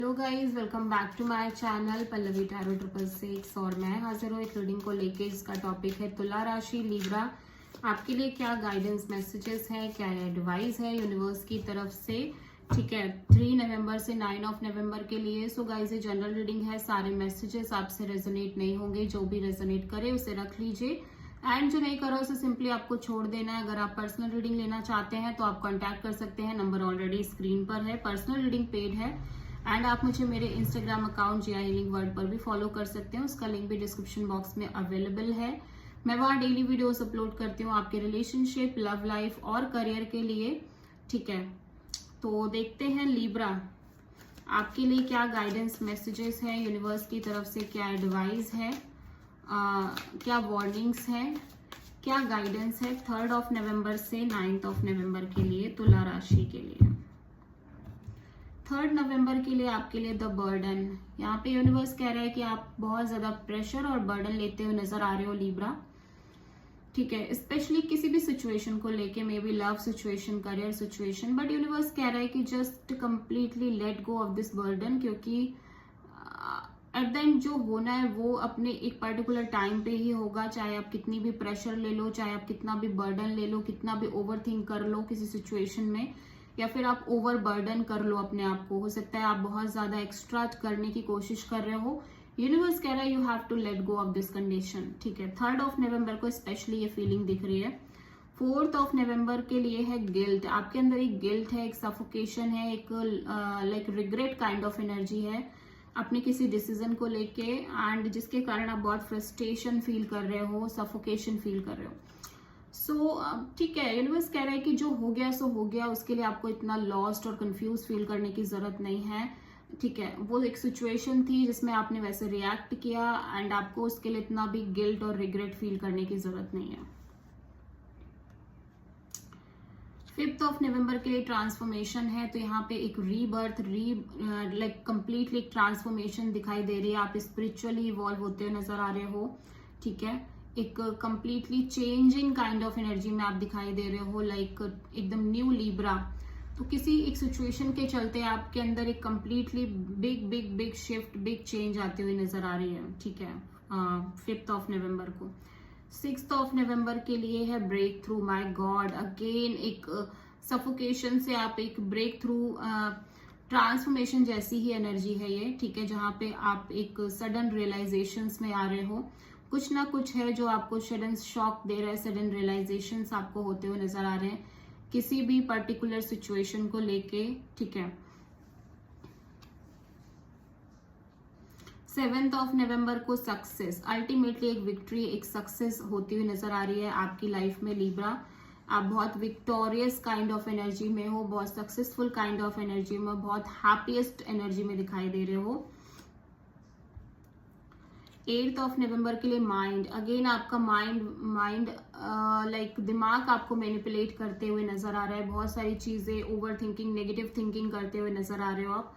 Hello guys, welcome back to my channel Pallavi tarot 666 और मैं हाजिर हूँ एक रीडिंग को लेके। इसका टॉपिक है तुला राशि लिब्रा। आपके लिए क्या गाइडेंस मैसेजेस है, क्या एडवाइस है यूनिवर्स की तरफ से। ठीक है, 3 नवंबर से 9 ऑफ नवंबर के लिए। सो गाइस, ये जनरल रीडिंग है, सारे मैसेजेस आपसे रेजोनेट नहीं होंगे। जो भी रेजोनेट करे उसे रख लीजिए एंड जो नहीं करो उसे सिंपली आपको छोड़ देना है। अगर आप पर्सनल रीडिंग लेना चाहते हैं तो आप कॉन्टैक्ट कर सकते हैं, नंबर ऑलरेडी स्क्रीन पर है। पर्सनल रीडिंग पेड है एंड आप मुझे मेरे इंस्टाग्राम अकाउंट जिया हीलिंग वर्ल्ड पर भी फॉलो कर सकते हैं, उसका लिंक भी डिस्क्रिप्शन बॉक्स में अवेलेबल है। मैं वहाँ डेली वीडियोस अपलोड करती हूँ आपके रिलेशनशिप, लव लाइफ और करियर के लिए। ठीक है, तो देखते हैं लिब्रा आपके लिए क्या गाइडेंस मैसेजेस है यूनिवर्स की तरफ से, क्या एडवाइस है, क्या वार्निंग्स है, क्या गाइडेंस है 3 ऑफ नवंबर से 9 ऑफ नवंबर के लिए तुला राशि के लिए। 3 नवंबर के लिए आपके लिए द बर्डन। यहाँ पे यूनिवर्स कह रहा है कि आप बहुत ज्यादा प्रेशर और बर्डन लेते हुए नजर आ रहे हो लिब्रा। ठीक है, स्पेशली किसी भी सिचुएशन को लेके, may be love situation, career situation, but universe कह रहा है कि just completely late go of this burden, क्योंकि एट द एंड जो होना है वो अपने एक पर्टिकुलर टाइम पे ही होगा। चाहे आप कितनी भी प्रेशर ले लो, चाहे आप कितना भी बर्डन ले लो, कितना भी ओवर थिंक कर लो किसी सिचुएशन में, या फिर आप ओवर बर्डन कर लो अपने आप को। हो सकता है आप बहुत ज्यादा एक्स्ट्रा करने की कोशिश कर रहे हो। यूनिवर्स कह रहा है you have to let go of this condition. ठीक है, 3 ऑफ नवंबर को स्पेशली ये फीलिंग दिख रही है। 4 ऑफ नवंबर के लिए है गिल्ट। आपके अंदर एक गिल्ट है, एक सफोकेशन है, एक like regret kind of energy है अपने किसी डिसीजन को लेके, एंड जिसके कारण आप बहुत फ्रस्ट्रेशन फील कर रहे हो, सफोकेशन फील कर रहे हो। सो ठीक है, यूनिवर्स कह रहा है कि जो हो गया सो हो गया, उसके लिए आपको इतना लॉस्ट और कंफ्यूज फील करने की जरूरत नहीं है। ठीक है, वो एक सिचुएशन थी जिसमें आपने वैसे रिएक्ट किया एंड आपको उसके लिए इतना भी गिल्ट और रिग्रेट फील करने की जरूरत नहीं है। 5 ऑफ नवंबर के लिए ट्रांसफॉर्मेशन है, तो यहाँ पे एक रीबर्थ, लाइक कंप्लीटली एक ट्रांसफॉर्मेशन दिखाई दे रही है। आप स्पिरिचुअली इवॉल्व होते हुए नजर आ रहे हो। ठीक है, एक completely changing kind of energy में आप दिखाई दे रहे हो, लाइक एकदम न्यू लिब्रा। तो किसी एक सिचुएशन के चलते आपके अंदर एक completely big big big shift, big change आते हुए नजर आ रही है। ठीक है, 5 ऑफ नवंबर को। 6 ऑफ नवंबर के लिए है ब्रेक थ्रू। माई गॉड, अगेन एक सफोकेशन से आप एक ब्रेक थ्रू, ट्रांसफॉर्मेशन जैसी ही एनर्जी है ये। ठीक है, जहां पे आप एक सडन रियलाइजेशंस में आ रहे हो। कुछ ना कुछ है जो आपको सडन शॉक दे रहा है, सडन रियलाइजेशंस आपको होते हुए नजर आ रहे हैं किसी भी पर्टिकुलर सिचुएशन को लेके। ठीक है, 7 ऑफ नवंबर को सक्सेस, अल्टीमेटली एक विक्ट्री, एक सक्सेस होती हुई नजर आ रही है आपकी लाइफ में लिब्रा। आप बहुत विक्टोरियस काइंड ऑफ एनर्जी में हो, बहुत सक्सेसफुल काइंड ऑफ एनर्जी में, बहुत हैप्पीएस्ट एनर्जी में दिखाई दे रहे हो। 8 ऑफ नवंबर के लिए माइंड, अगेन आपका माइंड लाइक दिमाग आपको मैनिपुलेट करते हुए नजर आ रहा है। बहुत सारी चीजें ओवर थिंकिंग, नेगेटिव थिंकिंग करते हुए नजर आ रहे हो आप।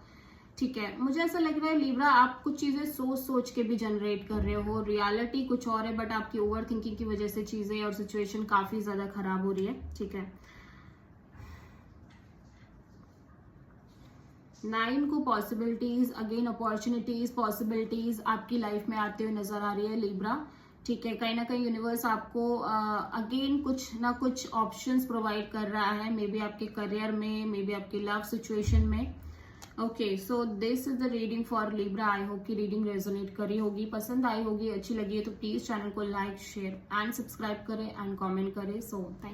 ठीक है, मुझे ऐसा लग रहा है लिब्रा आप कुछ चीजें सोच सोच के भी जनरेट कर रहे हो, रियलिटी कुछ और है, बट आपकी ओवर थिंकिंग की वजह से चीजें और सिचुएशन काफी ज्यादा खराब हो रही है। ठीक है, 9 को पॉसिबिलिटीज, अगेन अपॉर्चुनिटीज, पॉसिबिलिटीज आपकी लाइफ में आते हुए नजर आ रही है लिब्रा। ठीक है, कहीं ना कहीं यूनिवर्स आपको अगेन कुछ ना कुछ ऑप्शंस प्रोवाइड कर रहा है, मे बी आपके करियर में, मे बी आपकी लव सिचुएशन में। Okay, so this is the reading for Libra. I hope की रीडिंग रेजोनेट करी होगी, पसंद आई होगी, अच्छी लगी है तो प्लीज चैनल को लाइक, शेयर एंड सब्सक्राइब करें एंड कमेंट करें। So thank